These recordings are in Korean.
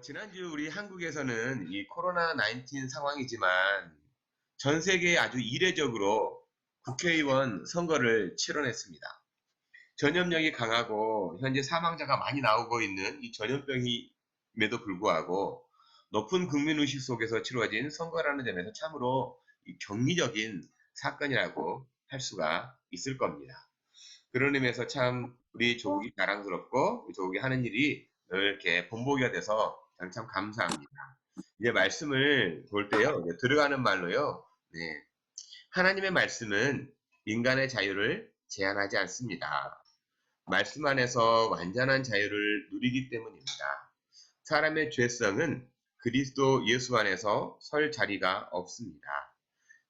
지난주 우리 한국에서는 이 코로나19 상황이지만 전 세계에 아주 이례적으로 국회의원 선거를 치러냈습니다. 전염력이 강하고 현재 사망자가 많이 나오고 있는 이 전염병임에도 불구하고 높은 국민의식 속에서 치루어진 선거라는 점에서 참으로 이 경이적인 사건이라고 할 수가 있을 겁니다. 그런 의미에서 참 우리 조국이 자랑스럽고 우리 조국이 하는 일이 늘 이렇게 본보기가 돼서 저는 참 감사합니다. 이제 말씀을 볼 때요, 이제 들어가는 말로요, 네, 하나님의 말씀은 인간의 자유를 제한하지 않습니다. 말씀 안에서 완전한 자유를 누리기 때문입니다. 사람의 죄성은 그리스도 예수 안에서 설 자리가 없습니다.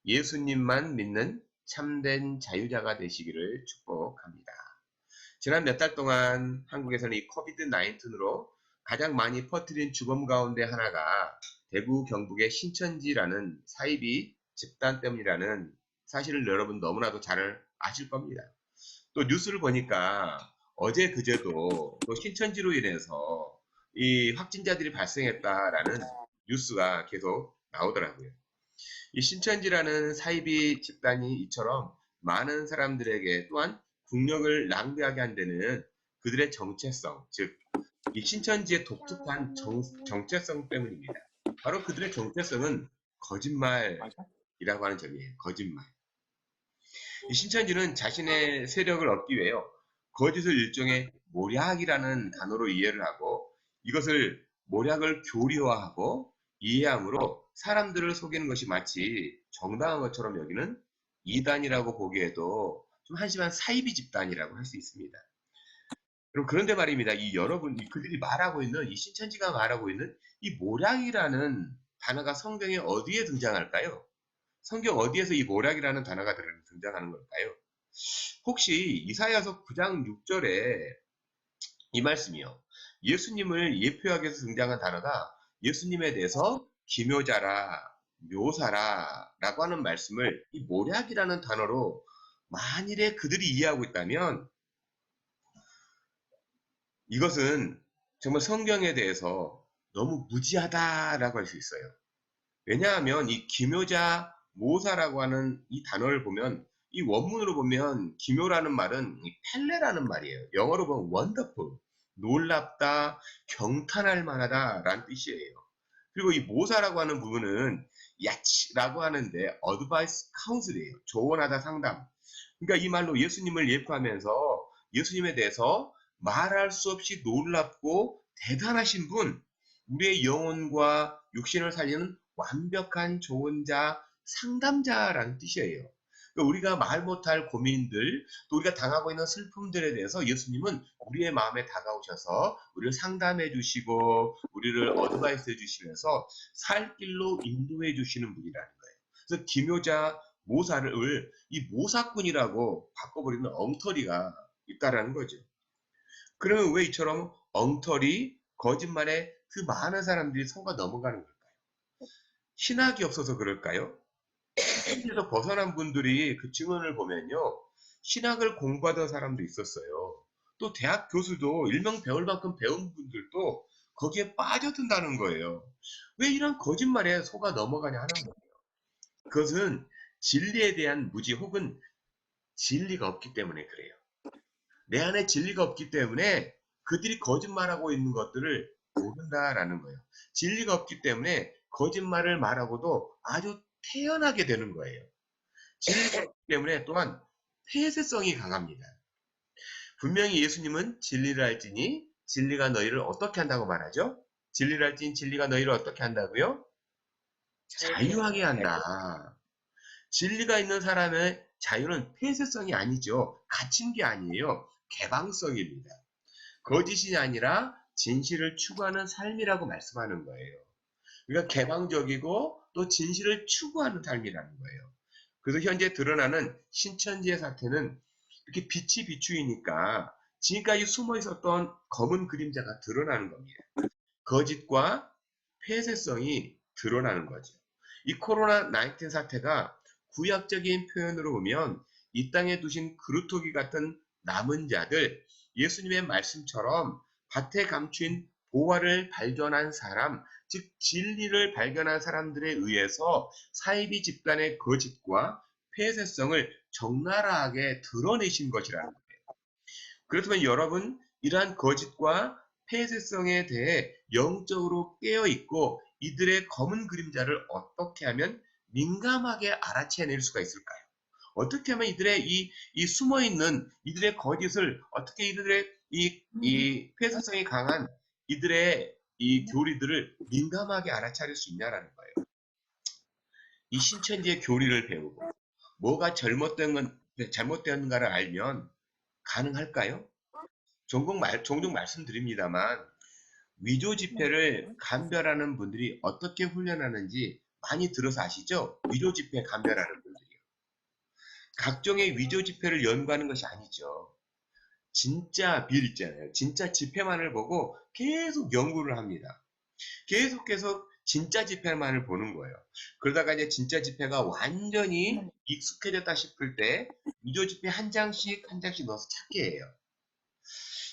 예수님만 믿는 참된 자유자가 되시기를 축복합니다. 지난 몇 달 동안 한국에서는 이 코비드-19으로 가장 많이 퍼뜨린 죽음 가운데 하나가 대구 경북의 신천지라는 사이비 집단 때문이라는 사실을 여러분 너무나도 잘 아실 겁니다. 또 뉴스를 보니까 어제 그제도 또 신천지로 인해서 이 확진자들이 발생했다라는 뉴스가 계속 나오더라고요. 이 신천지라는 사이비 집단이 이처럼 많은 사람들에게 또한 국력을 낭비하게 한 데는 그들의 정체성, 즉, 이 신천지의 독특한 정체성 때문입니다. 바로 그들의 정체성은 거짓말이라고 하는 점이에요. 거짓말. 이 신천지는 자신의 세력을 얻기 위해요. 거짓을 일종의 모략이라는 단어로 이해를 하고 이것을 모략을 교리화하고 이해함으로 사람들을 속이는 것이 마치 정당한 것처럼 여기는 이단이라고 보기에도 좀 한심한 사이비 집단이라고 할 수 있습니다. 그럼 그런데 말입니다. 그들이 말하고 있는, 이 신천지가 말하고 있는 이 모략이라는 단어가 성경에 어디에 등장할까요? 성경 어디에서 이 모략이라는 단어가 등장하는 걸까요? 혹시 이사야서 9장 6절에 이 말씀이요. 예수님을 예표하기 위해서 등장한 단어가 예수님에 대해서 기묘자라, 묘사라 라고 하는 말씀을 이 모략이라는 단어로 만일에 그들이 이해하고 있다면 이것은 정말 성경에 대해서 너무 무지하다라고 할 수 있어요. 왜냐하면 이 기묘자, 모사라고 하는 이 단어를 보면 이 원문으로 보면 기묘라는 말은 펠레라는 말이에요. 영어로 보면 wonderful, 놀랍다, 경탄할 만하다 라는 뜻이에요. 그리고 이 모사라고 하는 부분은 야치라고 하는데 advice counsel이에요. 조언하다 상담. 그러니까 이 말로 예수님을 예표하면서 예수님에 대해서 말할 수 없이 놀랍고 대단하신 분, 우리의 영혼과 육신을 살리는 완벽한 조언자, 상담자라는 뜻이에요. 그러니까 우리가 말 못할 고민들, 또 우리가 당하고 있는 슬픔들에 대해서 예수님은 우리의 마음에 다가오셔서 우리를 상담해 주시고 우리를 어드바이스 해 주시면서 살 길로 인도해 주시는 분이라는 거예요. 그래서 기묘자 모사를 이 모사꾼이라고 바꿔버리는 엉터리가 있다라는 거죠. 그러면 왜 이처럼 엉터리, 거짓말에 그 많은 사람들이 속아 넘어가는 걸까요? 신학이 없어서 그럴까요? 신학에서 벗어난 분들이 그 증언을 보면요. 신학을 공부하던 사람도 있었어요. 또 대학 교수도 일명 배울 만큼 배운 분들도 거기에 빠져든다는 거예요. 왜 이런 거짓말에 속아 넘어가냐 하는 거예요. 그것은 진리에 대한 무지 혹은 진리가 없기 때문에 그래요. 내 안에 진리가 없기 때문에 그들이 거짓말하고 있는 것들을 모른다라는 거예요. 진리가 없기 때문에 거짓말을 말하고도 아주 태연하게 되는 거예요. 진리가 없기 때문에 또한 폐쇄성이 강합니다. 분명히 예수님은 진리를 알지니 진리가 너희를 어떻게 한다고 말하죠? 진리를 알지니 진리가 너희를 어떻게 한다고요? 자유하게 한다. 진리가 있는 사람의 자유는 폐쇄성이 아니죠. 갇힌 게 아니에요. 개방성입니다. 거짓이 아니라 진실을 추구하는 삶이라고 말씀하는 거예요. 그러니까 개방적이고 또 진실을 추구하는 삶이라는 거예요. 그래서 현재 드러나는 신천지의 사태는 이렇게 빛이 비추이니까 지금까지 숨어 있었던 검은 그림자가 드러나는 겁니다. 거짓과 폐쇄성이 드러나는 거죠. 이 코로나19 사태가 구약적인 표현으로 보면 이 땅에 두신 그루터기 같은 남은 자들, 예수님의 말씀처럼 밭에 감춘 보화를 발견한 사람, 즉 진리를 발견한 사람들에 의해서 사이비 집단의 거짓과 폐쇄성을 적나라하게 드러내신 것이라는 거예요. 그렇다면 여러분, 이러한 거짓과 폐쇄성에 대해 영적으로 깨어있고 이들의 검은 그림자를 어떻게 하면 민감하게 알아채낼 수가 있을까요? 어떻게 하면 이들의 이 숨어있는 이들의 거짓을 어떻게 이들의 이 폐쇄성이 강한 이들의 이 교리들을 민감하게 알아차릴 수 있냐라는 거예요. 이 신천지의 교리를 배우고 뭐가 잘못되었는가를 알면 가능할까요? 종종 말씀드립니다만 위조 지폐를 감별하는 분들이 어떻게 훈련하는지 많이 들어서 아시죠? 위조 지폐 감별하는 분들이요. 각종의 위조 지폐를 연구하는 것이 아니죠. 진짜 빌 있잖아요. 진짜 지폐만을 보고 계속 연구를 합니다. 계속 진짜 지폐만을 보는 거예요. 그러다가 이제 진짜 지폐가 완전히 익숙해졌다 싶을 때 위조 지폐 한 장씩 한 장씩 넣어서 찾게 해요.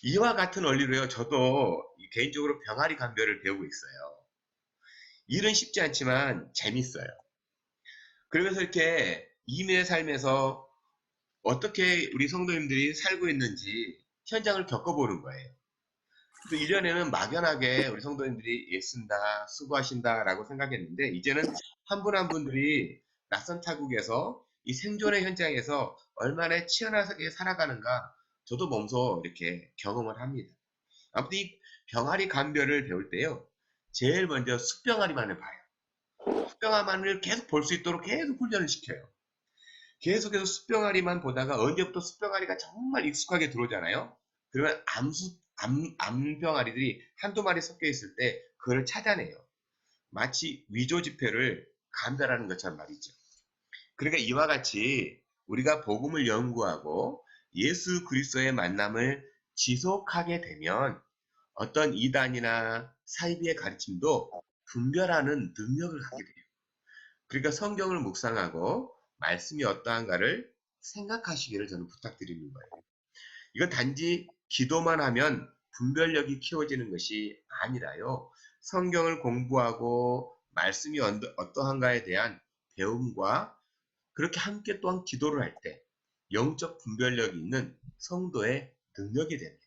이와 같은 원리로요. 저도 개인적으로 병아리 감별을 배우고 있어요. 일은 쉽지 않지만 재밌어요. 그러면서 이렇게 이민의 삶에서 어떻게 우리 성도님들이 살고 있는지 현장을 겪어보는 거예요. 그래서 1년에는 막연하게 우리 성도님들이 애쓴다, 수고하신다라고 생각했는데 이제는 한 분 한 분들이 낯선 타국에서 이 생존의 현장에서 얼마나 치열하게 살아가는가 저도 몸소 이렇게 경험을 합니다. 아무튼 이 병아리 감별을 배울 때요. 제일 먼저 숫병아리만을 봐요. 숫병아리만을 계속 볼 수 있도록 계속 훈련을 시켜요. 계속해서 숫병아리만 보다가 언제부터 숫병아리가 정말 익숙하게 들어오잖아요. 그러면 암병아리들이 한두 마리 섞여 있을 때 그걸 찾아내요. 마치 위조 지폐를 감별하는 것처럼 말이죠. 그러니까 이와 같이 우리가 복음을 연구하고 예수 그리스도의 만남을 지속하게 되면 어떤 이단이나 사이비의 가르침도 분별하는 능력을 갖게 돼요. 그러니까 성경을 묵상하고 말씀이 어떠한가를 생각하시기를 저는 부탁드리는 거예요. 이건 단지 기도만 하면 분별력이 키워지는 것이 아니라요. 성경을 공부하고 말씀이 어떠한가에 대한 배움과 그렇게 함께 또한 기도를 할 때 영적 분별력이 있는 성도의 능력이 됩니다.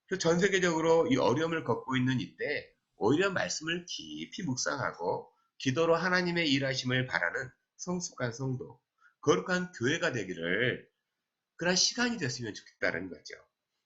그래서 전 세계적으로 이 어려움을 겪고 있는 이때 오히려 말씀을 깊이 묵상하고 기도로 하나님의 일하심을 바라는 성숙한 성도, 거룩한 교회가 되기를 그런 시간이 됐으면 좋겠다는 거죠.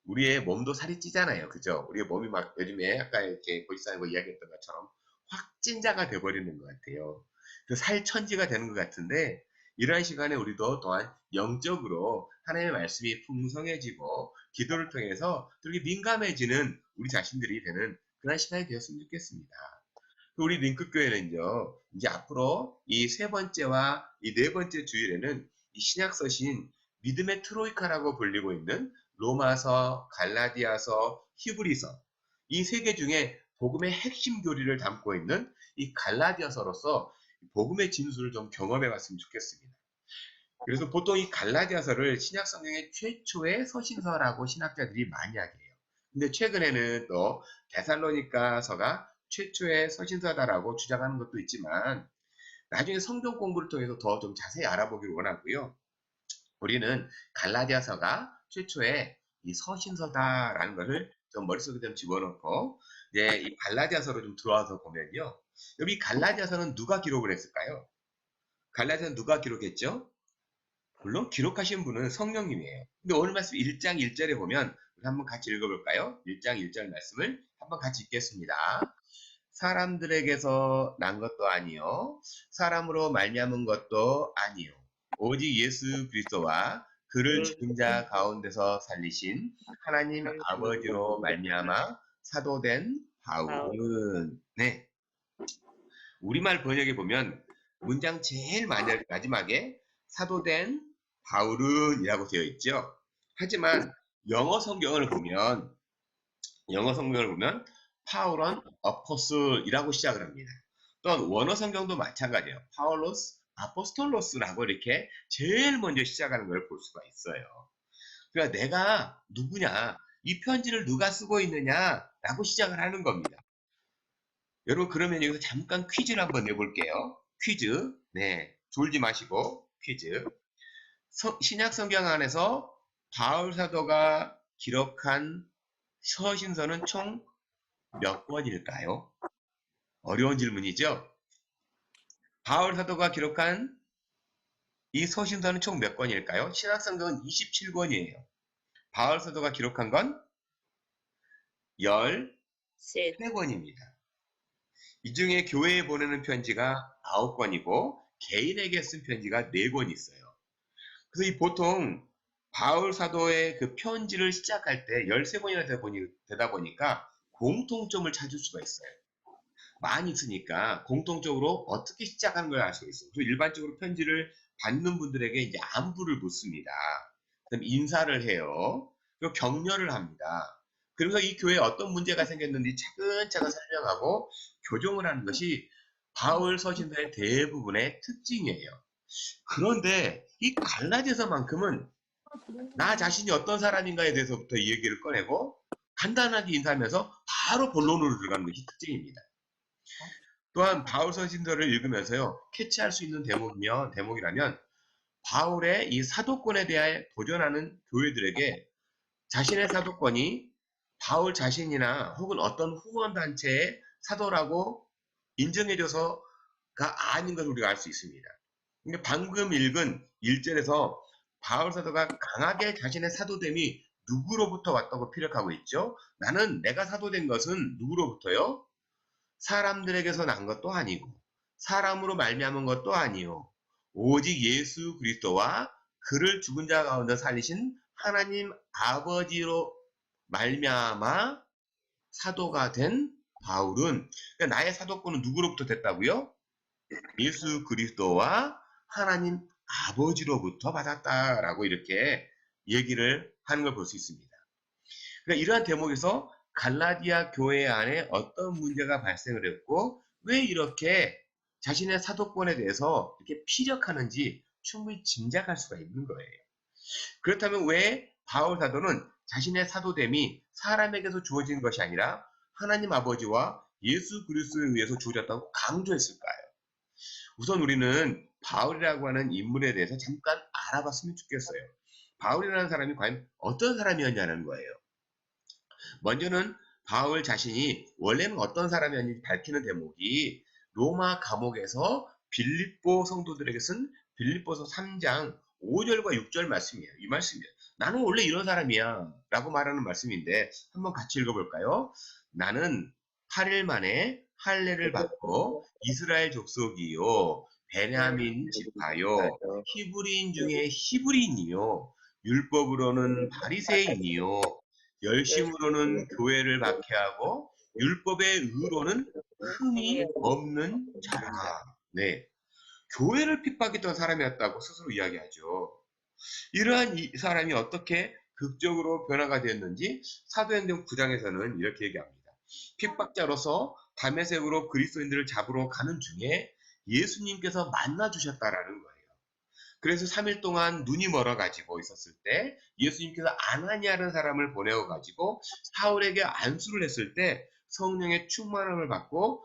우리의 몸도 살이 찌잖아요. 그죠? 우리의 몸이 막 요즘에 아까 이렇게 고지사님 이야기했던 것처럼 확진자가 돼버리는 것 같아요. 그 살천지가 되는 것 같은데 이러한 시간에 우리도 또한 영적으로 하나님의 말씀이 풍성해지고 기도를 통해서 이렇게 민감해지는 우리 자신들이 되는 그런 시간이 되었으면 좋겠습니다. 우리 링크교회는요, 이제 앞으로 이 세 번째와 이 네 번째 주일에는 이 신약서신 믿음의 트로이카라고 불리고 있는 로마서, 갈라디아서, 히브리서 이 세 개 중에 복음의 핵심 교리를 담고 있는 이 갈라디아서로서 복음의 진수를 좀 경험해 봤으면 좋겠습니다. 그래서 보통 이 갈라디아서를 신약 성경의 최초의 서신서라고 신학자들이 많이 하게요. 근데 최근에는 또 데살로니가서가 최초의 서신서다라고 주장하는 것도 있지만 나중에 성경 공부를 통해서 더 좀 자세히 알아보기를 원하고요. 우리는 갈라디아서가 최초의 이 서신서다라는 것을 좀 머릿속에 좀 집어넣고 이제 이 갈라디아서로 좀 들어와서 보면요. 여기 갈라디아서는 누가 기록을 했을까요? 갈라디아서는 누가 기록했죠? 물론 기록하신 분은 성령님이에요. 근데 오늘 말씀 1장 1절에 보면 우리 한번 같이 읽어볼까요? 1장 1절 말씀을 한번 같이 읽겠습니다. 사람들에게서 난 것도 아니요 사람으로 말미암은 것도 아니요 오직 예수 그리스도와 그를 죽은 자 가운데서 살리신 하나님 아버지로 말미암아 사도된 바울은 네 우리말 번역에 보면 문장 제일 마지막에 사도된 바울은이라고 되어 있죠. 하지만 영어 성경을 보면 파울은 어포슬이라고 시작을 합니다. 또한 원어 성경도 마찬가지예요. 파울로스 아포스톨로스라고 이렇게 제일 먼저 시작하는 걸 볼 수가 있어요. 그러니까 내가 누구냐? 이 편지를 누가 쓰고 있느냐라고 시작을 하는 겁니다. 여러분 그러면 여기서 잠깐 퀴즈를 한번 내볼게요. 퀴즈. 네, 졸지 마시고 퀴즈. 신약 성경 안에서 바울 사도가 기록한 서신서는 총 몇 권일까요? 어려운 질문이죠. 바울 사도가 기록한 이 서신서는 총 몇 권일까요? 신약 성경은 27권이에요. 바울 사도가 기록한 건 셋. 13권입니다. 이 중에 교회에 보내는 편지가 9권이고 개인에게 쓴 편지가 4권 있어요. 그래서 이 보통 바울 사도의 그 편지를 시작할 때 13권이나 되다 보니까 공통점을 찾을 수가 있어요. 많이 있으니까 공통적으로 어떻게 시작하는 걸 알 수가 있어요. 그래서 일반적으로 편지를 받는 분들에게 이제 안부를 묻습니다. 그다음 인사를 해요. 그리고 격려를 합니다. 그러면서 이 교회에 어떤 문제가 생겼는지 차근차근 설명하고 교정을 하는 것이 바울 서신서의 대부분의 특징이에요. 그런데 이 갈라디아서만큼은 나 자신이 어떤 사람인가에 대해서부터 이 얘기를 꺼내고 간단하게 인사하면서 바로 본론으로 들어가는 것이 특징입니다. 또한 바울 서신서를 읽으면서요 캐치할 수 있는 대목이라면 바울의 이 사도권에 대해 도전하는 교회들에게 자신의 사도권이 바울 자신이나 혹은 어떤 후원단체의 사도라고 인정해줘서가 아닌 것을 우리가 알 수 있습니다. 그러니까 방금 읽은 1절에서 바울 사도가 강하게 자신의 사도됨이 누구로부터 왔다고 피력하고 있죠. 나는 내가 사도된 것은 누구로부터요? 사람들에게서 난 것도 아니고 사람으로 말미암은 것도 아니요 오직 예수 그리스도와 그를 죽은 자 가운데 살리신 하나님 아버지로 말미암아 사도가 된 바울은 그러니까 나의 사도권은 누구로부터 됐다고요? 예수 그리스도와 하나님 아버지로부터 받았다라고 이렇게 얘기를 하는 걸 볼 수 있습니다. 그러니까 이러한 대목에서 갈라디아 교회 안에 어떤 문제가 발생을 했고 왜 이렇게 자신의 사도권에 대해서 이렇게 피력하는지 충분히 짐작할 수가 있는 거예요. 그렇다면 왜 바울 사도는 자신의 사도됨이 사람에게서 주어진 것이 아니라 하나님 아버지와 예수 그리스도에 의해서 주어졌다고 강조했을까요? 우선 우리는 바울이라고 하는 인물에 대해서 잠깐 알아봤으면 좋겠어요. 바울이라는 사람이 과연 어떤 사람이었냐는 거예요. 먼저는 바울 자신이 원래는 어떤 사람이었는지 밝히는 대목이 로마 감옥에서 빌립보 성도들에게 쓴 빌립보서 3장 5절과 6절 말씀이에요. 이 말씀이에요. 나는 원래 이런 사람이야 라고 말하는 말씀인데 한번 같이 읽어볼까요? 나는 8일 만에 할례를 받고 이스라엘 족속이요 베냐민 지파요 히브리인 중에 히브리인이요 율법으로는 바리새인이요 열심으로는 교회를 박해하고 율법의 의로는 흠이 없는 자라. 네. 교회를 핍박했던 사람이었다고 스스로 이야기하죠. 이러한 이 사람이 어떻게 극적으로 변화가 되었는지 사도행전 9장에서는 이렇게 얘기합니다. 핍박자로서 다메섹으로 그리스도인들을 잡으러 가는 중에 예수님께서 만나 주셨다라는 거예요. 그래서 3일 동안 눈이 멀어가지고 있었을 때 예수님께서 아나니아라는 사람을 보내어가지고 사울에게 안수를 했을 때 성령의 충만함을 받고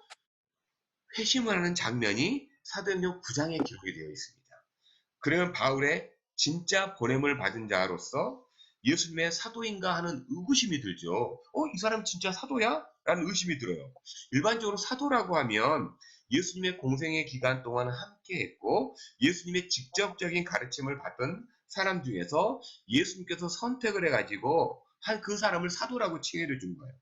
회심을 하는 장면이 사도행전 9장에 기록이 되어 있습니다. 그러면 바울의 진짜 보냄을 받은 자로서 예수님의 사도인가 하는 의구심이 들죠. 이 사람 진짜 사도야? 라는 의심이 들어요. 일반적으로 사도라고 하면 예수님의 공생의 기간 동안 함께했고 예수님의 직접적인 가르침을 받던 사람 중에서 예수님께서 선택을 해가지고 한 그 사람을 사도라고 칭해를 준 거예요.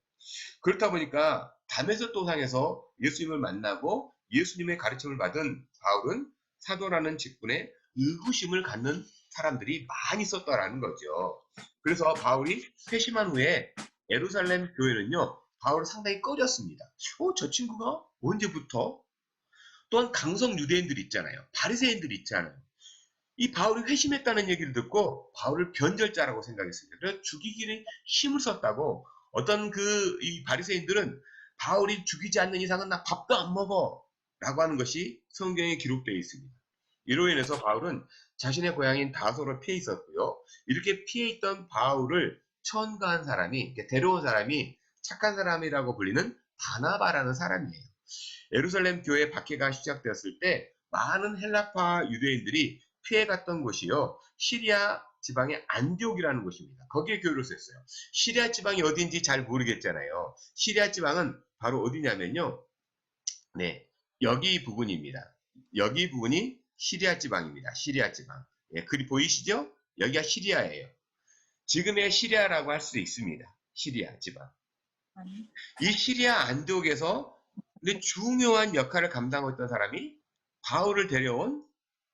그렇다 보니까 담에색 도상에서 예수님을 만나고 예수님의 가르침을 받은 바울은 사도라는 직분에 의구심을 갖는 사람들이 많이 있었다라는 거죠. 그래서 바울이 회심한 후에 예루살렘 교회는요, 바울을 상당히 꺼렸습니다. 저 친구가 언제부터? 또한 강성 유대인들이 있잖아요. 바리새인들이 있잖아요. 이 바울이 회심했다는 얘기를 듣고 바울을 변절자라고 생각했습니다. 그래서 죽이기는 힘을 썼다고 어떤 이 바리새인들은 바울이 죽이지 않는 이상은 나 밥도 안 먹어 라고 하는 것이 성경에 기록되어 있습니다. 이로 인해서 바울은 자신의 고향인 다소로 피해 있었고요. 이렇게 피해 있던 바울을 천가한 사람이, 이렇게 데려온 사람이 착한 사람이라고 불리는 바나바라는 사람이에요. 예루살렘 교회 박해가 시작되었을 때 많은 헬라파 유대인들이 피해갔던 곳이요. 시리아 지방의 안디옥이라는 곳입니다. 거기에 교회를 썼어요. 시리아 지방이 어딘지 잘 모르겠잖아요. 시리아 지방은 바로 어디냐면요. 네, 여기 부분입니다. 여기 부분이 시리아 지방입니다. 시리아 지방. 예, 글이 보이시죠? 여기가 시리아예요. 지금의 시리아라고 할 수 있습니다. 시리아 지방. 이 시리아 안디옥에서 근데 중요한 역할을 감당하고 있던 사람이 바울을 데려온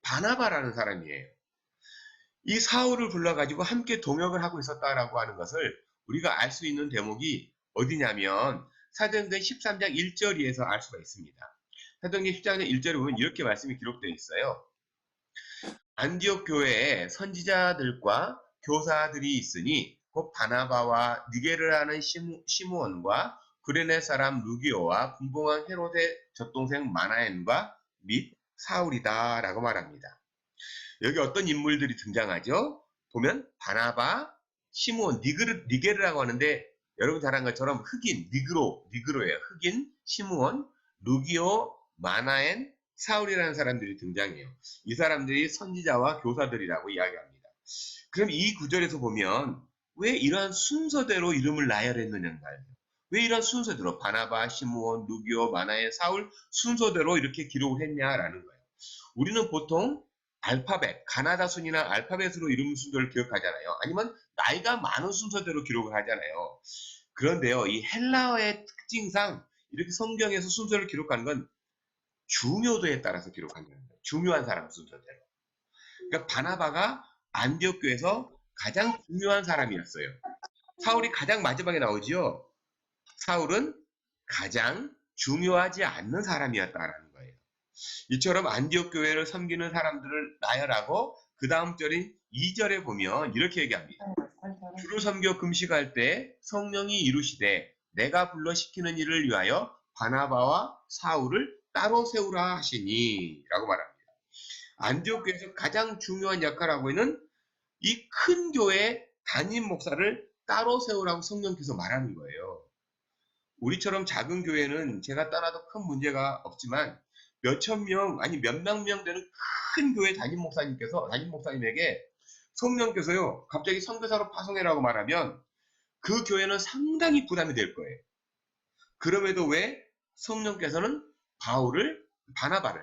바나바라는 사람이에요. 이 사울을 불러가지고 함께 동역을 하고 있었다라고 하는 것을 우리가 알 수 있는 대목이 어디냐면 사도행전 13장 1절에서 알 수가 있습니다. 사도행전 13장 1절에 보면 이렇게 말씀이 기록되어 있어요. 안디옥 교회에 선지자들과 교사들이 있으니 곧 바나바와 니게르라는 시므온과 구레네 사람 루기오와 분봉왕 헤롯의 젖동생 마나엔과 및 사울이다 라고 말합니다. 여기 어떤 인물들이 등장하죠? 보면 바나바, 시므온, 니게르라고 하는데 여러분 잘 아는 것처럼 흑인, 니그로예요. 흑인, 시므온, 루기오, 마나엔, 사울이라는 사람들이 등장해요. 이 사람들이 선지자와 교사들이라고 이야기합니다. 그럼 이 구절에서 보면 왜 이러한 순서대로 이름을 나열했느냐인가요? 왜 이런 순서대로 바나바, 시므온, 루기오, 마나엔, 사울 순서대로 이렇게 기록을 했냐라는 거예요. 우리는 보통 알파벳, 가나다 순이나 알파벳으로 이름 순서를 기억하잖아요. 아니면 나이가 많은 순서대로 기록을 하잖아요. 그런데요, 이 헬라어의 특징상 이렇게 성경에서 순서를 기록하는 건 중요도에 따라서 기록하는 거예요. 중요한 사람 순서대로. 그러니까 바나바가 안디옥 교회에서 가장 중요한 사람이었어요. 사울이 가장 마지막에 나오지요. 사울은 가장 중요하지 않는 사람이었다라는 거예요. 이처럼 안디옥 교회를 섬기는 사람들을 나열하고 그 다음 절인 2절에 보면 이렇게 얘기합니다. 주를 섬겨 금식할 때 성령이 이루시되 내가 불러 시키는 일을 위하여 바나바와 사울을 따로 세우라 하시니 라고 말합니다. 안디옥 교회에서 가장 중요한 역할을 하고 있는 이 큰 교회 담임 목사를 따로 세우라고 성령께서 말하는 거예요. 우리처럼 작은 교회는 제가 따라도 큰 문제가 없지만 몇천 명 아니 몇만 명 되는 큰 교회 담임 목사님에게 성령께서요 갑자기 선교사로 파송해라고 말하면 그 교회는 상당히 부담이 될 거예요. 그럼에도 왜 성령께서는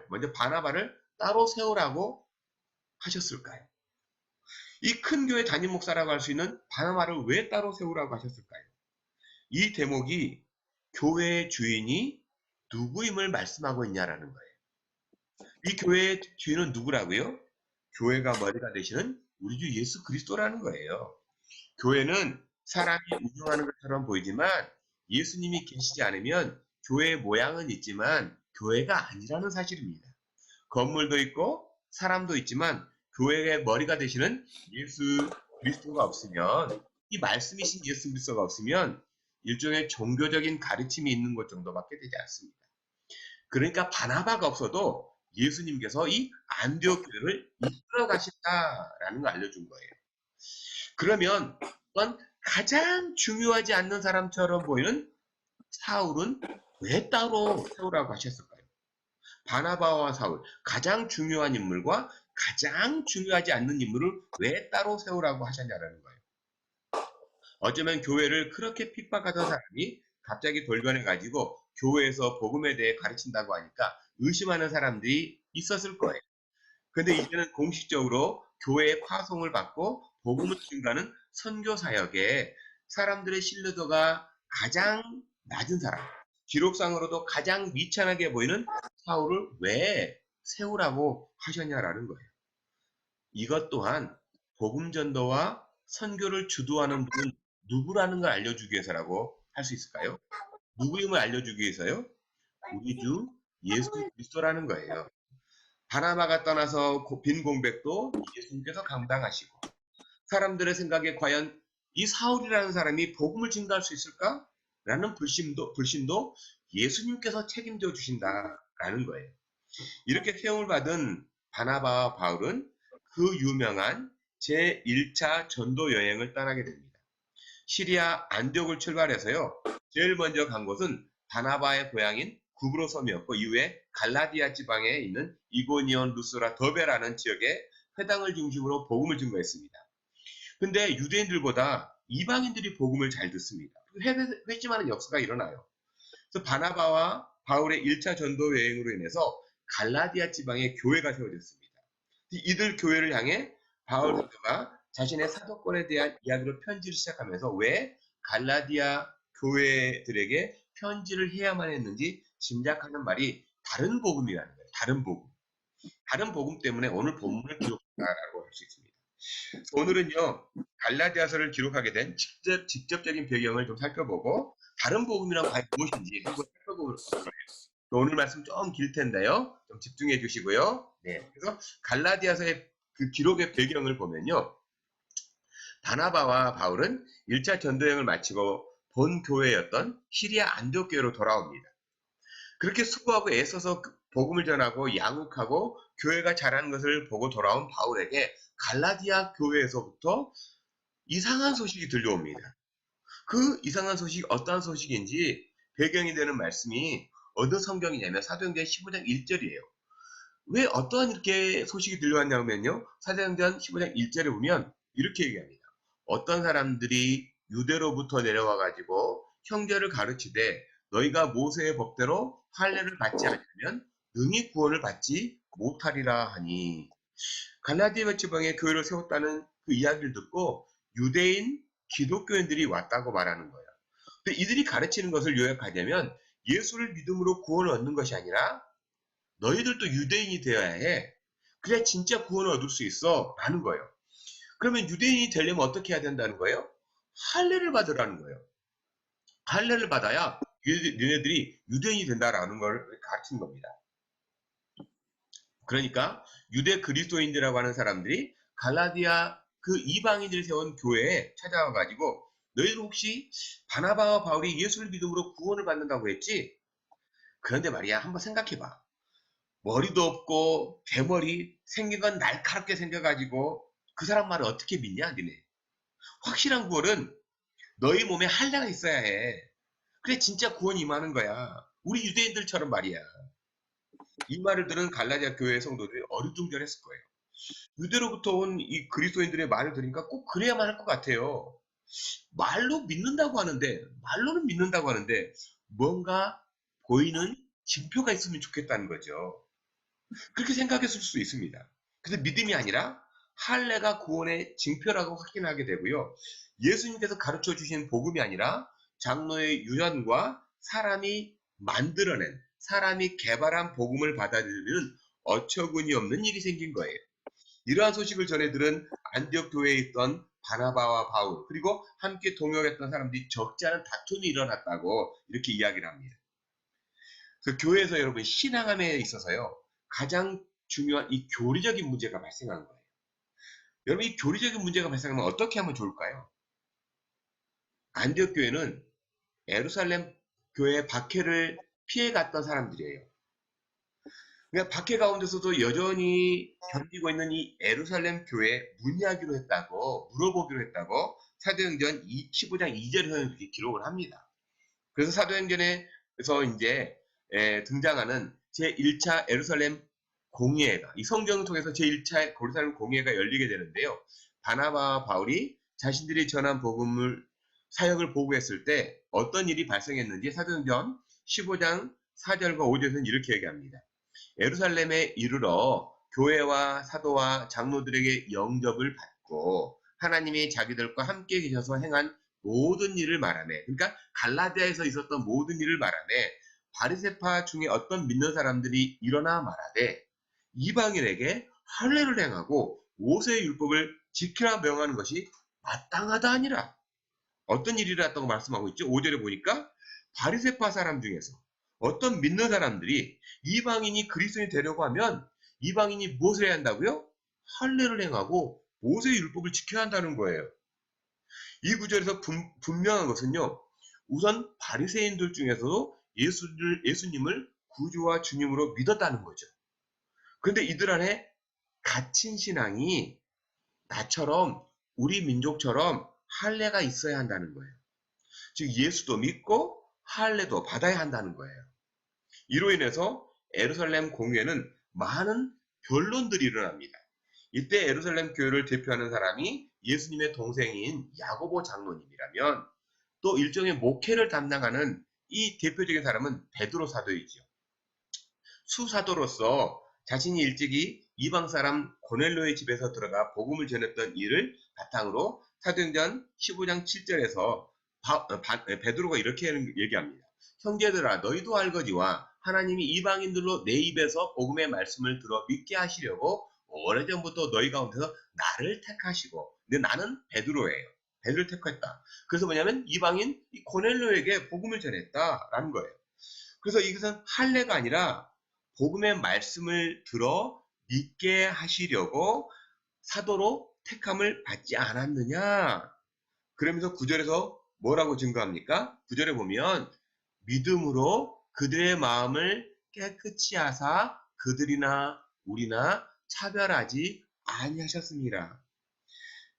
먼저 바나바를 따로 세우라고 하셨을까요? 이 큰 교회 담임 목사라고 할 수 있는 바나바를 왜 따로 세우라고 하셨을까요? 이 대목이 교회의 주인이 누구임을 말씀하고 있냐라는 거예요. 이 교회의 주인은 누구라고요? 교회가 머리가 되시는 우리 주 예수 그리스도라는 거예요. 교회는 사람이 운영하는 것처럼 보이지만 예수님이 계시지 않으면 교회의 모양은 있지만 교회가 아니라는 사실입니다. 건물도 있고 사람도 있지만 교회의 머리가 되시는 예수 그리스도가 없으면 이 말씀이신 예수 그리스도가 없으면 일종의 종교적인 가르침이 있는 것 정도밖에 되지 않습니다. 그러니까 바나바가 없어도 예수님께서 이 안디옥 교회를 이끌어 가신다라는 걸 알려준 거예요. 그러면 또한 가장 중요하지 않는 사람처럼 보이는 사울은 왜 따로 세우라고 하셨을까요? 바나바와 사울, 가장 중요한 인물과 가장 중요하지 않는 인물을 왜 따로 세우라고 하셨냐라는 거예요. 어쩌면 교회를 그렇게 핍박하던 사람이 갑자기 돌변해가지고 교회에서 복음에 대해 가르친다고 하니까 의심하는 사람들이 있었을 거예요. 근데 이제는 공식적으로 교회의 파송을 받고 복음을 증가하는 선교 사역에 사람들의 신뢰도가 가장 낮은 사람, 기록상으로도 가장 미천하게 보이는 사울을 왜 세우라고 하셨냐라는 거예요. 이것 또한 복음 전도와 선교를 주도하는 분은 누구라는 걸 알려주기 위해서라고 할 수 있을까요? 누구임을 알려주기 위해서요? 우리 주 예수 그리스도라는 거예요. 바나바가 떠나서 빈 공백도 예수님께서 감당하시고 사람들의 생각에 과연 이 사울이라는 사람이 복음을 증가할 수 있을까? 라는 불신도 예수님께서 책임져 주신다라는 거예요. 이렇게 세움을 받은 바나바와 바울은 그 유명한 제1차 전도 여행을 떠나게 됩니다. 시리아 안디옥을 출발해서요. 제일 먼저 간 곳은 바나바의 고향인 구브로 섬이었고 이후에 갈라디아 지방에 있는 이고니온, 루스라, 더베라는 지역에 회당을 중심으로 복음을 증거했습니다. 근데 유대인들보다 이방인들이 복음을 잘 듣습니다. 회심하는 역사가 일어나요. 그래서 바나바와 바울의 1차 전도 여행으로 인해서 갈라디아 지방에 교회가 세워졌습니다. 이들 교회를 향해 바울 사도가 자신의 사도권에 대한 이야기로 편지를 시작하면서 왜 갈라디아 교회들에게 편지를 해야만 했는지 짐작하는 말이 다른 복음이라는 거예요. 다른 복음. 다른 복음 때문에 오늘 본문을 기록했다라고 할 수 있습니다. 오늘은요, 갈라디아서를 기록하게 된 직접적인 배경을 좀 살펴보고 다른 복음이란 과연 무엇인지 한번 살펴볼 거예요. 오늘 말씀 좀 길 텐데요. 좀 집중해 주시고요. 네. 그래서 갈라디아서의 그 기록의 배경을 보면요. 바나바와 바울은 1차 전도여행을 마치고 본 교회였던 시리아 안디옥 교회로 돌아옵니다. 그렇게 수고하고 애써서 복음을 전하고 양육하고 교회가 자라는 것을 보고 돌아온 바울에게 갈라디아 교회에서부터 이상한 소식이 들려옵니다. 그 이상한 소식이 어떠한 소식인지 배경이 되는 말씀이 어느 성경이냐면 사도행전 15장 1절이에요. 왜 어떠한 이렇게 소식이 들려왔냐면요. 사도행전 15장 1절에 보면 이렇게 얘기합니다. 어떤 사람들이 유대로부터 내려와 가지고 형제를 가르치되 너희가 모세의 법대로 할례를 받지 않으면 능히 구원을 받지 못하리라 하니 갈라디아 지방에 교회를 세웠다는 그 이야기를 듣고 유대인 기독교인들이 왔다고 말하는 거예요. 근데 이들이 가르치는 것을 요약하자면 예수를 믿음으로 구원을 얻는 것이 아니라 너희들도 유대인이 되어야 해. 그래야 진짜 구원을 얻을 수 있어. 라는 거예요. 그러면 유대인이 되려면 어떻게 해야 된다는 거예요? 할례를 받으라는 거예요. 할례를 받아야 너네들이 유대인이 된다라는 걸 가르치는 겁니다. 그러니까 유대 그리스도인이라고 하는 사람들이 갈라디아 그 이방인들이 세운 교회에 찾아와 가지고 너희들 혹시 바나바와 바울이 예수를 믿음으로 구원을 받는다고 했지? 그런데 말이야 한번 생각해봐. 머리도 없고 대머리 생긴 건 날카롭게 생겨가지고 그 사람 말을 어떻게 믿냐 니네. 확실한 구원은 너희 몸에 할례가 있어야 해. 그래 진짜 구원이 임하는 거야. 우리 유대인들처럼 말이야. 이 말을 들은 갈라디아 교회 성도들이 어리둥절했을 거예요. 유대로부터 온 이 그리스도인들의 말을 들으니까 꼭 그래야만 할 것 같아요. 말로는 믿는다고 하는데 뭔가 보이는 징표가 있으면 좋겠다는 거죠. 그렇게 생각했을 수 있습니다. 그래서 믿음이 아니라 할례가 구원의 징표라고 확인하게 되고요. 예수님께서 가르쳐 주신 복음이 아니라 장로의 유언과 사람이 만들어낸, 사람이 개발한 복음을 받아들이는 어처구니 없는 일이 생긴 거예요. 이러한 소식을 전해 들은 안디옥 교회에 있던 바나바와 바울 그리고 함께 동역했던 사람들이 적지 않은 다툼이 일어났다고 이렇게 이야기를 합니다. 그 교회에서 여러분 신앙함에 있어서요 가장 중요한 이 교리적인 문제가 발생하는 거예요. 여러분 이 교리적인 문제가 발생하면 어떻게 하면 좋을까요? 안디옥 교회는 예루살렘 교회 박해를 피해갔던 사람들이에요. 그러니까 박해 가운데서도 여전히 견디고 있는 이 예루살렘 교회에 문의하기로 했다고 물어보기로 했다고 사도행전 15장 2절에서는 그렇게 기록을 합니다. 그래서 사도행전에서 이제 등장하는 제1차 예루살렘 공예회가 이 성경을 통해서 제1차 예루살렘 공예회가 열리게 되는데요. 바나바와 바울이 자신들이 전한 복음을 사역을 보고했을 때 어떤 일이 발생했는지 사도행전 15장 4절과 5절에서는 이렇게 얘기합니다. 예루살렘에 이르러 교회와 사도와 장로들에게 영접을 받고 하나님이 자기들과 함께 계셔서 행한 모든 일을 말하네. 그러니까 갈라디아에서 있었던 모든 일을 말하네. 바리새파 중에 어떤 믿는 사람들이 일어나 말하되 이방인에게 할례를 행하고 모세의 율법을 지키라 명하는 것이 마땅하다 아니라. 어떤 일이 일어났다고 말씀하고 있죠. 5절에 보니까 바리새파 사람 중에서 어떤 믿는 사람들이 이방인이 그리스도인이 되려고 하면 이방인이 무엇을 해야 한다고요? 할례를 행하고 모세의 율법을 지켜야 한다는 거예요. 이 구절에서 분명한 것은요. 우선 바리새인들 중에서도 예수님을 구주와 주님으로 믿었다는 거죠. 그런데 이들 안에 갇힌 신앙이 나처럼 우리 민족처럼 할례가 있어야 한다는 거예요. 즉 예수도 믿고 할례도 받아야 한다는 거예요. 이로 인해서 예루살렘 공회는 많은 변론들이 일어납니다. 이때 예루살렘 교회를 대표하는 사람이 예수님의 동생인 야고보 장로님이라면 또 일종의 목회를 담당하는 이 대표적인 사람은 베드로 사도이지요. 수사도로서 자신이 일찍이 이방 사람 고넬료의 집에서 들어가 복음을 전했던 일을 바탕으로 사도행전 15장 7절에서 베드로가 이렇게 얘기합니다. 형제들아 너희도 알거니와 하나님이 이방인들로 내 입에서 복음의 말씀을 들어 믿게 하시려고 오래전부터 너희 가운데서 나를 택하시고, 근데 나는 베드로예요. 베드로를 택했다. 그래서 뭐냐면 이방인 고넬료에게 복음을 전했다라는 거예요. 그래서 이것은 할례가 아니라 복음의 말씀을 들어 믿게 하시려고 사도로 택함을 받지 않았느냐. 그러면서 9절에서 뭐라고 증거합니까? 9절에 보면 믿음으로 그들의 마음을 깨끗이 하사 그들이나 우리나 차별하지 아니하셨습니다.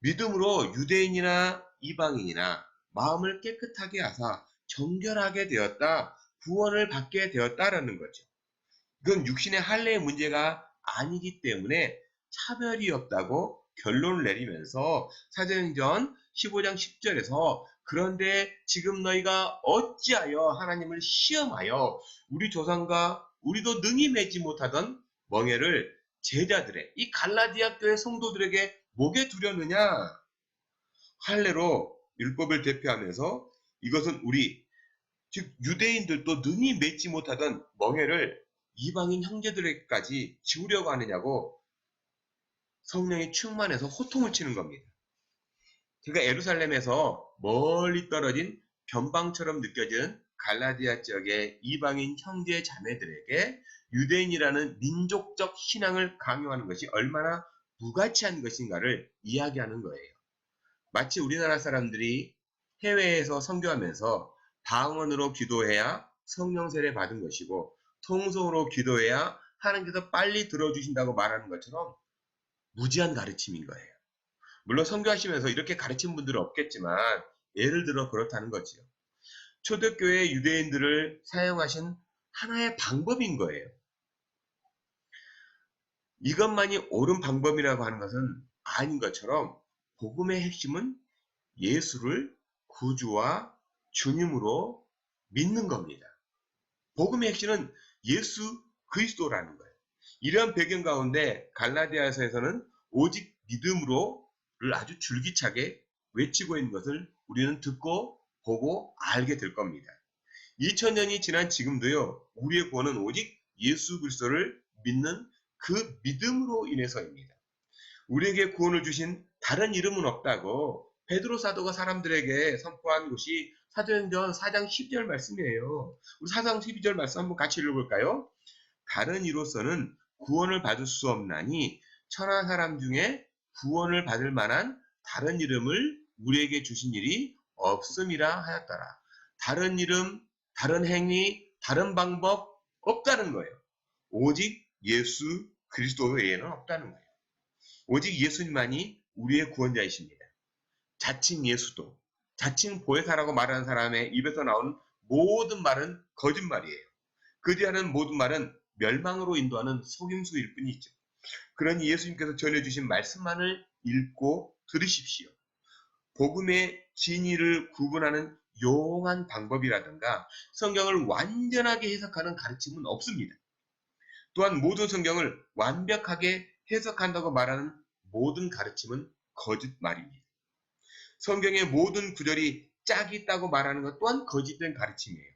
믿음으로 유대인이나 이방인이나 마음을 깨끗하게 하사 정결하게 되었다, 구원을 받게 되었다라는 거죠. 이건 육신의 할례의 문제가 아니기 때문에 차별이 없다고 결론을 내리면서 사도행전 15장 10절에서 그런데 지금 너희가 어찌하여 하나님을 시험하여 우리 조상과 우리도 능히 맺지 못하던 멍에를 제자들의 이 갈라디아 교회 성도들에게 목에 두려느냐. 할례로 율법을 대표하면서 이것은 우리 즉 유대인들도 능히 맺지 못하던 멍에를 이방인 형제들에게까지 지우려고 하느냐고 성령이 충만해서 호통을 치는 겁니다. 그러니까 예루살렘에서 멀리 떨어진 변방처럼 느껴지는 갈라디아 지역의 이방인 형제 자매들에게 유대인이라는 민족적 신앙을 강요하는 것이 얼마나 무가치한 것인가를 이야기하는 거예요. 마치 우리나라 사람들이 해외에서 선교하면서 방언으로 기도해야 성령 세례 받은 것이고 통성으로 기도해야 하나님께서 빨리 들어주신다고 말하는 것처럼 무지한 가르침인 거예요. 물론 선교하시면서 이렇게 가르친 분들은 없겠지만 예를 들어 그렇다는 거지요. 초대교회 유대인들을 사용하신 하나의 방법인 거예요. 이것만이 옳은 방법이라고 하는 것은 아닌 것처럼 복음의 핵심은 예수를 구주와 주님으로 믿는 겁니다. 복음의 핵심은 예수 그리스도라는 거예요. 이러한 배경 가운데 갈라디아서에서는 오직 믿음으로를 아주 줄기차게 외치고 있는 것을 우리는 듣고 보고 알게 될 겁니다. 2000년이 지난 지금도요, 우리의 구원은 오직 예수 그리스도를 믿는 그 믿음으로 인해서입니다. 우리에게 구원을 주신 다른 이름은 없다고 베드로 사도가 사람들에게 선포한 것이 사도행전 4장 12절 말씀이에요. 우리 4장 12절 말씀 한번 같이 읽어볼까요? 다른 이로서는 구원을 받을 수 없나니 천하 사람 중에 구원을 받을 만한 다른 이름을 우리에게 주신 일이 없음이라 하였더라. 다른 이름, 다른 행위, 다른 방법 없다는 거예요. 오직 예수 그리스도 외에는 없다는 거예요. 오직 예수님만이 우리의 구원자이십니다. 자칭 예수도, 자칭 보혜사라고 말하는 사람의 입에서 나오는 모든 말은 거짓말이에요. 그리하는 모든 말은 멸망으로 인도하는 속임수일 뿐이죠. 그러니 예수님께서 전해주신 말씀만을 읽고 들으십시오. 복음의 진리를 구분하는 용한 방법이라든가 성경을 완전하게 해석하는 가르침은 없습니다. 또한 모든 성경을 완벽하게 해석한다고 말하는 모든 가르침은 거짓말입니다. 성경의 모든 구절이 짝이 있다고 말하는 것 또한 거짓된 가르침이에요.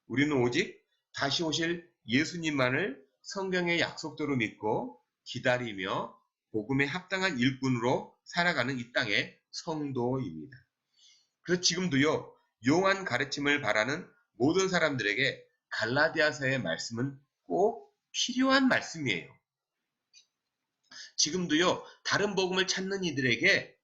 우리는 오직 다시 오실 예수님만을 성경의 약속대로 믿고 기다리며 복음에 합당한 일꾼으로 살아가는 이 땅의 성도입니다. 그래서 지금도요, 용한 가르침을 바라는 모든 사람들에게 갈라디아서의 말씀은 꼭 필요한 말씀이에요. 지금도요, 다른 복음을 찾는 이들에게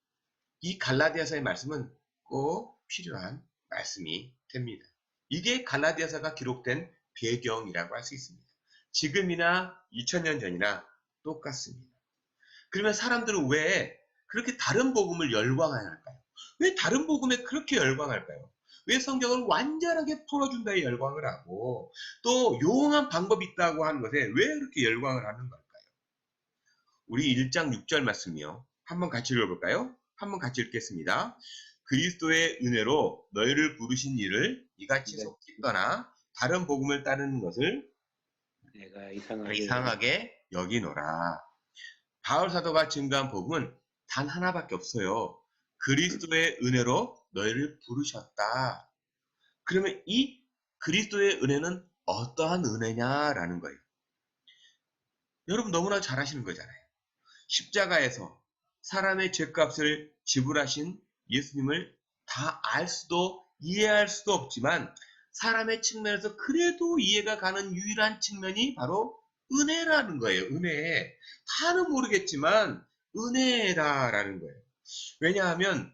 이 갈라디아서의 말씀은 꼭 필요한 말씀이 됩니다. 이게 갈라디아서가 기록된 배경이라고 할 수 있습니다. 지금이나 2000년 전이나 똑같습니다. 그러면 사람들은 왜 그렇게 다른 복음을 열광해야 할까요? 왜 다른 복음에 그렇게 열광할까요? 왜 성경을 완전하게 풀어준다에 열광을 하고 또 용한 방법이 있다고 하는 것에 왜 그렇게 열광을 하는 걸까요? 우리 1장 6절 말씀이요. 한번 같이 읽어볼까요? 한번 같이 읽겠습니다. 그리스도의 은혜로 너희를 부르신 이를 이같이 이가 속히 떠나 다른 복음을 따르는 것을 내가 이상하게 이상하게 여기노라. 바울 사도가 증거한 복음은 단 하나밖에 없어요. 그리스도의 은혜로 너희를 부르셨다. 그러면 이 그리스도의 은혜는 어떠한 은혜냐라는 거예요. 여러분 너무나 잘 아시는 거잖아요. 십자가에서 사람의 죄값을 지불하신 예수님을 다 알 수도 이해할 수도 없지만 사람의 측면에서 그래도 이해가 가는 유일한 측면이 바로 은혜라는 거예요. 은혜. 다는 모르겠지만 은혜다라는 거예요. 왜냐하면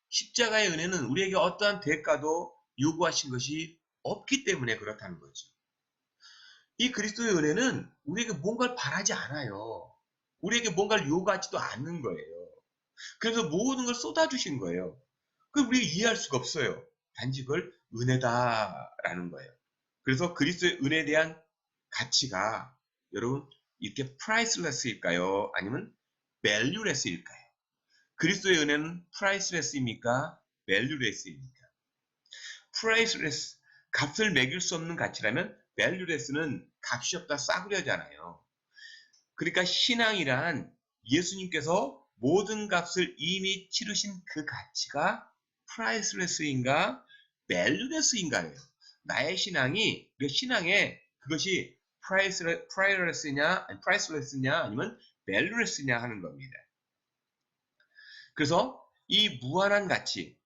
십자가의 은혜는 우리에게 어떠한 대가도 요구하신 것이 없기 때문에 그렇다는 거죠. 이 그리스도의 은혜는 우리에게 뭔가를 바라지 않아요. 우리에게 뭔가를 요구하지도 않는 거예요. 그래서 모든 걸 쏟아주신 거예요. 그럼 우리가 이해할 수가 없어요. 단지 그걸 은혜다라는 거예요. 그래서 그리스도의 은혜에 대한 가치가 여러분 이렇게 priceless일까요? 아니면 valueless일까요? 그리스도의 은혜는 priceless입니까? valueless입니까? priceless, 값을 매길 수 없는 가치라면 valueless는 값이 없다 싸구려잖아요. 그러니까 신앙이란 예수님께서 모든 값을 이미 치르신 그 가치가 priceless인가 valueless인가예요. 나의 신앙이 그 신앙에 그것이 priceless냐 아니면 valueless냐 하는 겁니다. 그래서 이 무한한 가치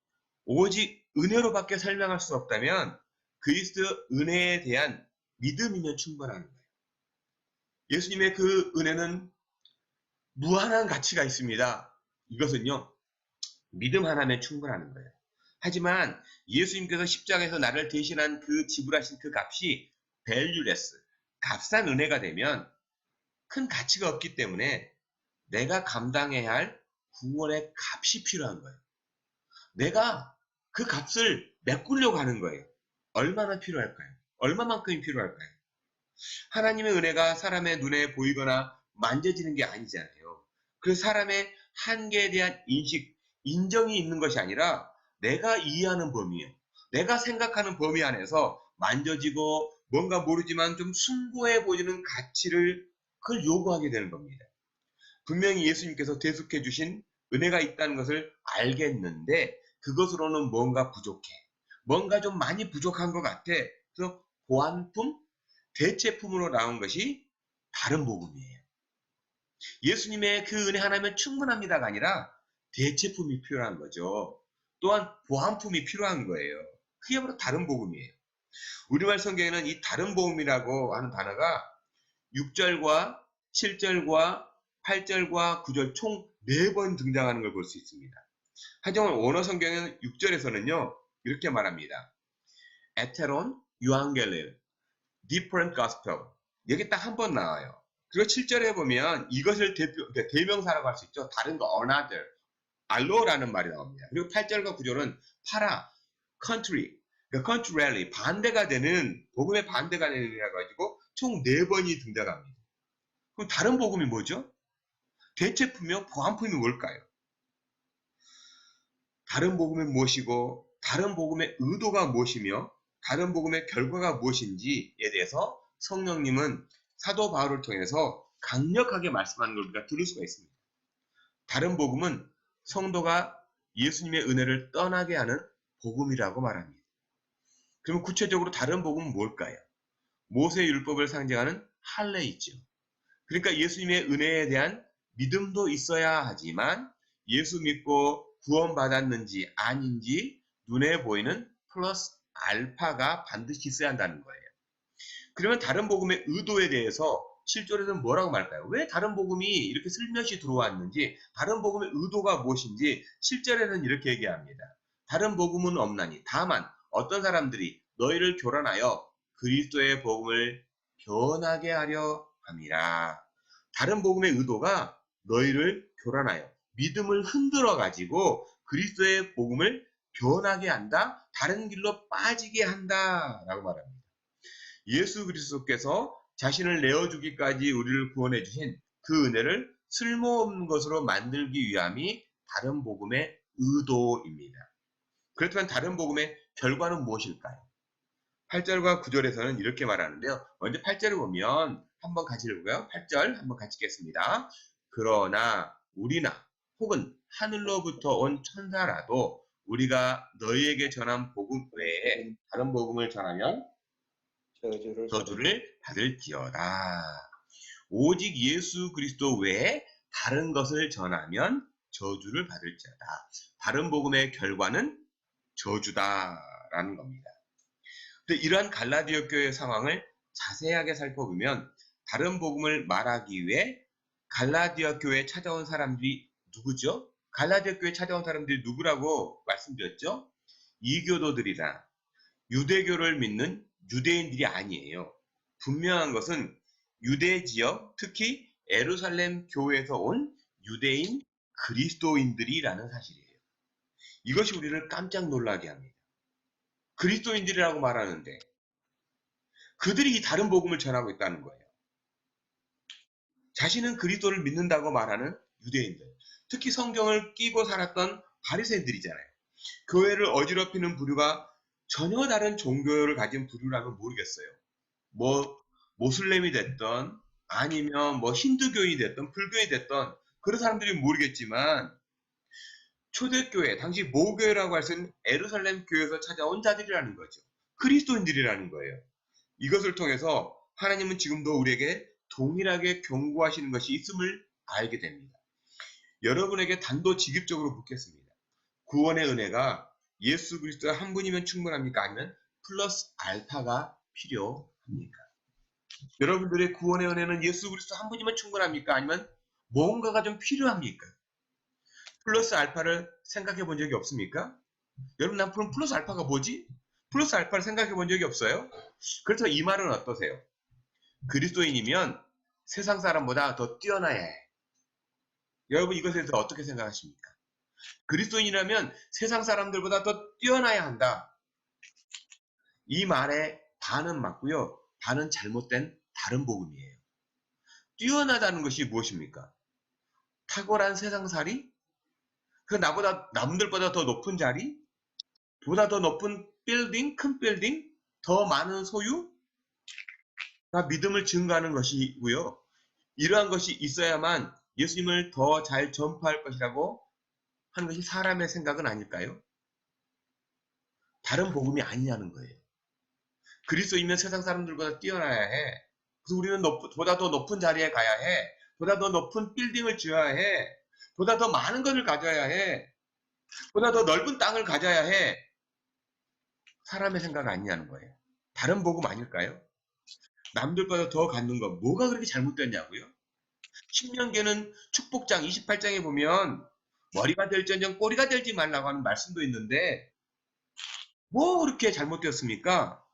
오직 은혜로밖에 설명할 수 없다면 그리스도 은혜에 대한 믿음이면 충분한 거예요. 예수님의 그 은혜는 무한한 가치가 있습니다. 이것은요, 믿음 하나면 충분한 거예요. 하지만 예수님께서 십자가에서 나를 대신한 그 지불하신 그 값이 valueless, 값싼 은혜가 되면 큰 가치가 없기 때문에 내가 감당해야 할 구원의 값이 필요한 거예요. 내가 그 값을 메꾸려고 하는 거예요. 얼마나 필요할까요? 얼마만큼이 필요할까요? 하나님의 은혜가 사람의 눈에 보이거나 만져지는 게 아니잖아요. 그 사람의 한계에 대한 인식, 인정이 있는 것이 아니라 내가 이해하는 범위예요. 내가 생각하는 범위 안에서 만져지고 뭔가 모르지만 좀 숭고해 보이는 가치를 그걸 요구하게 되는 겁니다. 분명히 예수님께서 대속해 주신 은혜가 있다는 것을 알겠는데 그것으로는 뭔가 부족해. 뭔가 좀 많이 부족한 것 같아. 그래서 보완품, 대체품으로 나온 것이 다른 복음이에요. 예수님의 그 은혜 하나면 충분합니다가 아니라 대체품이 필요한 거죠. 또한 보완품이 필요한 거예요. 그게 바로 다른 복음이에요. 우리말 성경에는 이 다른 복음이라고 하는 단어가 6절과 7절과 8절과 9절 총 4번 등장하는 걸 볼 수 있습니다. 하지만 원어 성경에는 6절에서는요, 이렇게 말합니다. 에테론, 유앙겔레, different gospel. 여기 딱 한 번 나와요. 그리고 7절에 보면 이것을 대명사라고 할 수 있죠. 다른 거, another, 알로라는 말이 나옵니다. 그리고 8절과 9절은 파라, country, 그러니까 contrary, 반대가 되는, 복음의 반대가 되는 이라 가지고 총 4번이 등장합니다. 그럼 다른 복음이 뭐죠? 대체품이요? 보완품이 뭘까요? 다른 복음이 무엇이고, 다른 복음의 의도가 무엇이며, 다른 복음의 결과가 무엇인지에 대해서 성령님은 사도 바울을 통해서 강력하게 말씀하는 걸 우리가 들을 수가 있습니다. 다른 복음은 성도가 예수님의 은혜를 떠나게 하는 복음이라고 말합니다. 그러면 구체적으로 다른 복음은 뭘까요? 모세 율법을 상징하는 할례이죠. 그러니까 예수님의 은혜에 대한 믿음도 있어야 하지만 예수 믿고 구원받았는지 아닌지 눈에 보이는 플러스 알파가 반드시 있어야 한다는 거예요. 그러면 다른 복음의 의도에 대해서 7절에서는 뭐라고 말할까요? 왜 다른 복음이 이렇게 슬며시 들어왔는지, 다른 복음의 의도가 무엇인지 7절에는 이렇게 얘기합니다. 다른 복음은 없나니 다만 어떤 사람들이 너희를 교란하여 그리스도의 복음을 변하게 하려 함이라. 다른 복음의 의도가 너희를 교란하여 믿음을 흔들어 가지고 그리스도의 복음을 변하게 한다, 다른 길로 빠지게 한다라고 말합니다. 예수 그리스도께서 자신을 내어주기까지 우리를 구원해 주신 그 은혜를 쓸모없는 것으로 만들기 위함이 다른 복음의 의도입니다. 그렇다면 다른 복음의 결과는 무엇일까요? 8절과 9절에서는 이렇게 말하는데요. 먼저 8절을 보면 한번 같이 읽어요. 8절 한번 같이 읽겠습니다. 그러나 우리나 혹은 하늘로부터 온 천사라도 우리가 너희에게 전한 복음 외에 다른 복음을 전하면 저주를 받을지어다. 오직 예수 그리스도 외에 다른 것을 전하면 저주를 받을지어다. 다른 복음의 결과는 저주다라는 겁니다. 근데 이러한 갈라디아 교회의 상황을 자세하게 살펴보면 다른 복음을 말하기 위해 갈라디아 교회에 찾아온 사람들이 누구죠? 갈라디아 교회에 찾아온 사람들이 누구라고 말씀드렸죠? 이교도들이라 유대교를 믿는 유대인들이 아니에요. 분명한 것은 유대 지역, 특히 예루살렘 교회에서 온 유대인 그리스도인들이라는 사실이에요. 이것이 우리를 깜짝 놀라게 합니다. 그리스도인들이라고 말하는데 그들이 이 다른 복음을 전하고 있다는 거예요. 자신은 그리스도를 믿는다고 말하는 유대인들, 특히 성경을 끼고 살았던 바리새인들이잖아요. 교회를 어지럽히는 부류가 전혀 다른 종교를 가진 부류라면 모르겠어요. 뭐 모슬렘이 됐던 아니면 뭐 힌두교인이 됐던 불교인이 됐던 그런 사람들이 모르겠지만 초대교회, 당시 모교회라고 할 수 있는 예루살렘 교회에서 찾아온 자들이라는 거죠. 그리스도인들이라는 거예요. 이것을 통해서 하나님은 지금도 우리에게 동일하게 경고하시는 것이 있음을 알게 됩니다. 여러분에게 단도직입적으로 묻겠습니다. 구원의 은혜가 예수 그리스도 한 분이면 충분합니까? 아니면 플러스 알파가 필요합니까? 여러분들의 구원의 은혜는 예수 그리스도 한 분이면 충분합니까? 아니면 뭔가가 좀 필요합니까? 플러스 알파를 생각해 본 적이 없습니까? 여러분 앞으로 플러스 알파가 뭐지? 플러스 알파를 생각해 본 적이 없어요? 그래서 이 말은 어떠세요? 그리스도인이면 세상 사람보다 더 뛰어나야 해. 여러분 이것에 대해서 어떻게 생각하십니까? 그리스도인이라면 세상 사람들보다 더 뛰어나야 한다. 이 말에 반은 맞고요. 반은 잘못된 다른 복음이에요. 뛰어나다는 것이 무엇입니까? 탁월한 세상살이? 그 나보다 남들보다 더 높은 자리? 보다 더 높은 빌딩, 큰 빌딩? 더 많은 소유? 다 믿음을 증거하는 것이고요. 이러한 것이 있어야만 예수님을 더 잘 전파할 것이라고 하는 것이 사람의 생각은 아닐까요? 다른 복음이 아니냐는 거예요. 그리스도이면 세상 사람들보다 뛰어나야 해. 그래서 우리는 보다 더 높은 자리에 가야 해. 보다 더 높은 빌딩을 지어야 해. 보다 더 많은 것을 가져야 해. 보다 더 넓은 땅을 가져야 해. 사람의 생각 아니냐는 거예요. 다른 복음 아닐까요? 남들보다 더 갖는 거 뭐가 그렇게 잘못됐냐고요? 신명기에는 축복장 28장에 보면 머리가 될지언정 꼬리가 되지 말라고 하는 말씀도 있는데 뭐 그렇게 잘못되었습니까?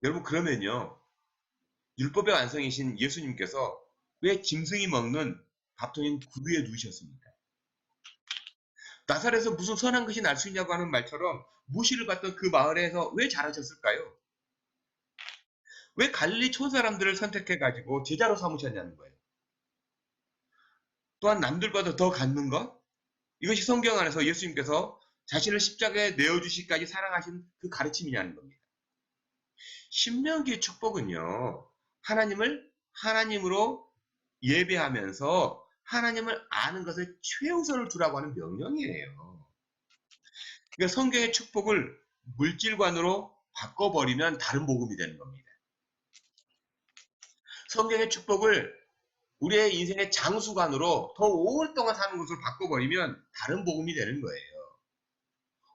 여러분 그러면요. 율법의 완성이신 예수님께서 왜 짐승이 먹는 밥통인 구유에 누우셨습니까? 나사렛에서 무슨 선한 것이 날 수 있냐고 하는 말처럼 무시를 받던 그 마을에서 왜 자라셨을까요? 왜 갈릴리 촌사람들을 선택해가지고 제자로 삼으셨냐는 거예요. 또한 남들보다 더 갖는 것? 이것이 성경 안에서 예수님께서 자신을 십자가에 내어주시기까지 사랑하신 그 가르침이냐는 겁니다. 신명기의 축복은요. 하나님을 하나님으로 예배하면서 하나님을 아는 것에 최우선을 두라고 하는 명령이에요. 그러니까 성경의 축복을 물질관으로 바꿔버리면 다른 복음이 되는 겁니다. 성경의 축복을 우리의 인생의 장수관으로 더 오랫동안 사는 것을 바꿔버리면 다른 복음이 되는 거예요.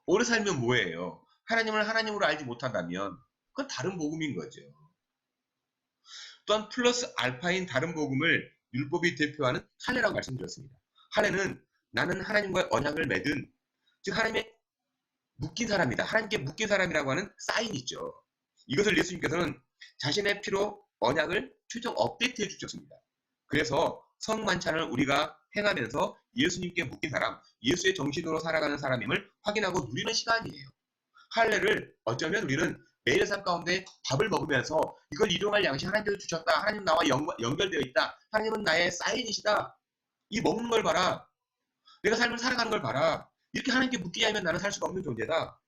오래 살면 뭐예요? 하나님을 하나님으로 알지 못한다면 그건 다른 복음인 거죠. 또한 플러스 알파인 다른 복음을 율법이 대표하는 할례라고 말씀드렸습니다. 할례는 나는 하나님과의 언약을 맺은, 즉 하나님의 묶인 사람이다. 하나님께 묶인 사람이라고 하는 사인이죠. 이것을 예수님께서는 자신의 피로 언약을 최종 업데이트해 주셨습니다. 그래서 성만찬을 우리가 행하면서 예수님께 묶인 사람, 예수의 정신으로 살아가는 사람임을 확인하고 누리는 시간이에요. 할례를 어쩌면 우리는 매일의 삶 가운데 밥을 먹으면서 이걸 일용할 양식 하나님께서 주셨다. 하나님 나와 연결되어 있다. 하나님은 나의 사인이시다. 이 먹는 걸 봐라. 내가 삶을 살아가는 걸 봐라. 이렇게 하나님께 묶이지 않으면 나는 살 수가 없는 존재다.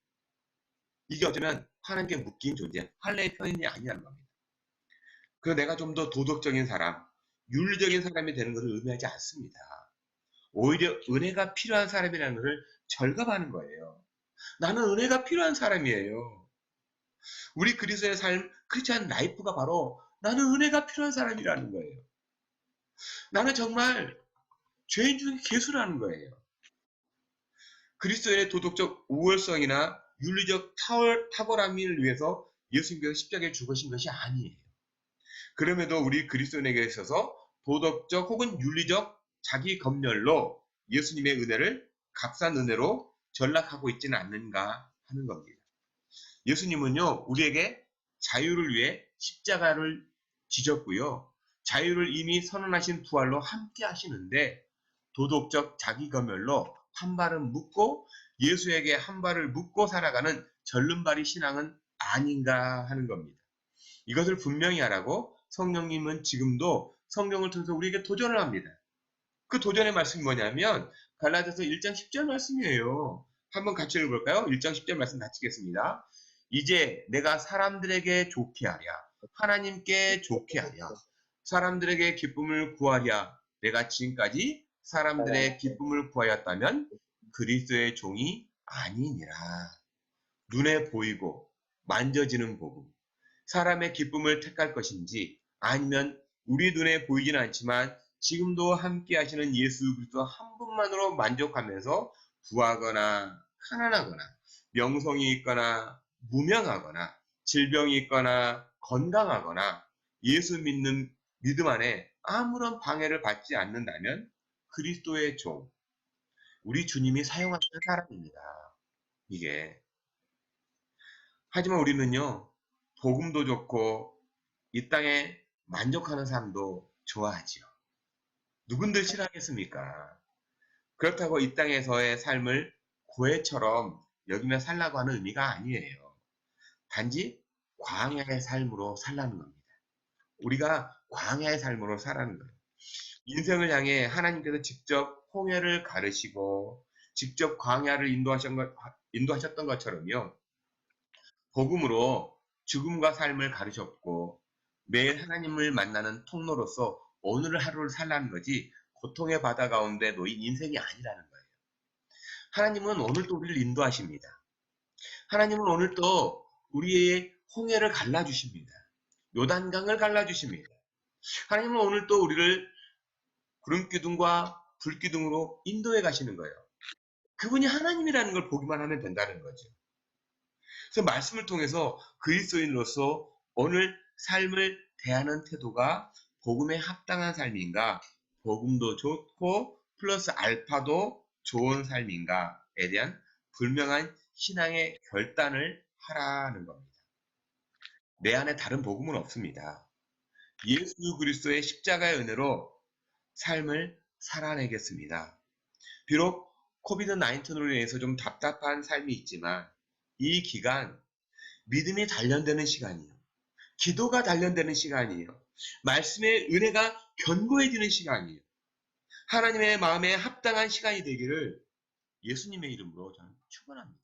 이게 어쩌면 하나님께 묶인 존재, 할례의 편인이 아니라는 겁니다. 그래서 내가 좀 더 도덕적인 사람, 윤리적인 사람이 되는 것을 의미하지 않습니다. 오히려 은혜가 필요한 사람이라는 것을 절감하는 거예요. 나는 은혜가 필요한 사람이에요. 우리 그리스도의 삶, 크리스찬 라이프가 바로 나는 은혜가 필요한 사람이라는 거예요. 나는 정말 죄인 중에 괴수라는 거예요. 그리스도의 도덕적 우월성이나 윤리적 탁월함을 위해서 예수님께서 십자가에 죽으신 것이 아니에요. 그럼에도 우리 그리스도인에게 있어서 도덕적 혹은 윤리적 자기 검열로 예수님의 은혜를 값싼 은혜로 전락하고 있지는 않는가 하는 겁니다. 예수님은요, 우리에게 자유를 위해 십자가를 지셨고요. 자유를 이미 선언하신 부활로 함께 하시는데 도덕적 자기 검열로 한 발은 묶고 예수에게 한 발을 묶고 살아가는 절름발이 신앙은 아닌가 하는 겁니다. 이것을 분명히 하라고 성령님은 지금도 성경을 통해서 우리에게 도전을 합니다. 그 도전의 말씀이 뭐냐면 갈라디아서 1장 10절 말씀이에요. 한번 같이 읽어볼까요? 1장 10절 말씀 같이 읽겠습니다. 이제 내가 사람들에게 좋게 하랴, 하나님께 좋게 하랴, 사람들에게 기쁨을 구하랴. 내가 지금까지 사람들의 기쁨을 구하였다면 그리스도의 종이 아니니라. 눈에 보이고 만져지는 복음, 사람의 기쁨을 택할 것인지 아니면 우리 눈에 보이지는 않지만 지금도 함께 하시는 예수 그리스도 한 분만으로 만족하면서 부하거나 가난하거나 명성이 있거나 무명하거나 질병이 있거나 건강하거나 예수 믿는 믿음 안에 아무런 방해를 받지 않는다면 그리스도의 종, 우리 주님이 사용하시는 사람입니다. 이게. 하지만 우리는요, 복음도 좋고 이 땅에 만족하는 삶도 좋아하지요. 누군들 싫어하겠습니까? 그렇다고 이 땅에서의 삶을 고해처럼 여기며 살라고 하는 의미가 아니에요. 단지 광야의 삶으로 살라는 겁니다. 우리가 광야의 삶으로 살라는 거예요. 인생을 향해 하나님께서 직접 홍해를 가르시고 직접 광야를 인도하셨던 것처럼요. 복음으로 죽음과 삶을 가르쳤고 매일 하나님을 만나는 통로로서 오늘 하루를 살라는 거지 고통의 바다 가운데 놓인 인생이 아니라는 거예요. 하나님은 오늘도 우리를 인도하십니다. 하나님은 오늘도 우리의 홍해를 갈라주십니다. 요단강을 갈라주십니다. 하나님은 오늘도 우리를 구름기둥과 불기둥으로 인도해 가시는 거예요. 그분이 하나님이라는 걸 보기만 하면 된다는 거죠. 그래서 말씀을 통해서 그리스도인으로서 오늘 삶을 대하는 태도가 복음에 합당한 삶인가, 복음도 좋고 플러스 알파도 좋은 삶인가에 대한 분명한 신앙의 결단을 하라는 겁니다. 내 안에 다른 복음은 없습니다. 예수 그리스도의 십자가의 은혜로 삶을 살아내겠습니다. 비록 코비드-19으로 인해서 좀 답답한 삶이 있지만 이 기간 믿음이 단련되는 시간이에요. 기도가 단련되는 시간이에요. 말씀의 은혜가 견고해지는 시간이에요. 하나님의 마음에 합당한 시간이 되기를 예수님의 이름으로 저는 축원합니다.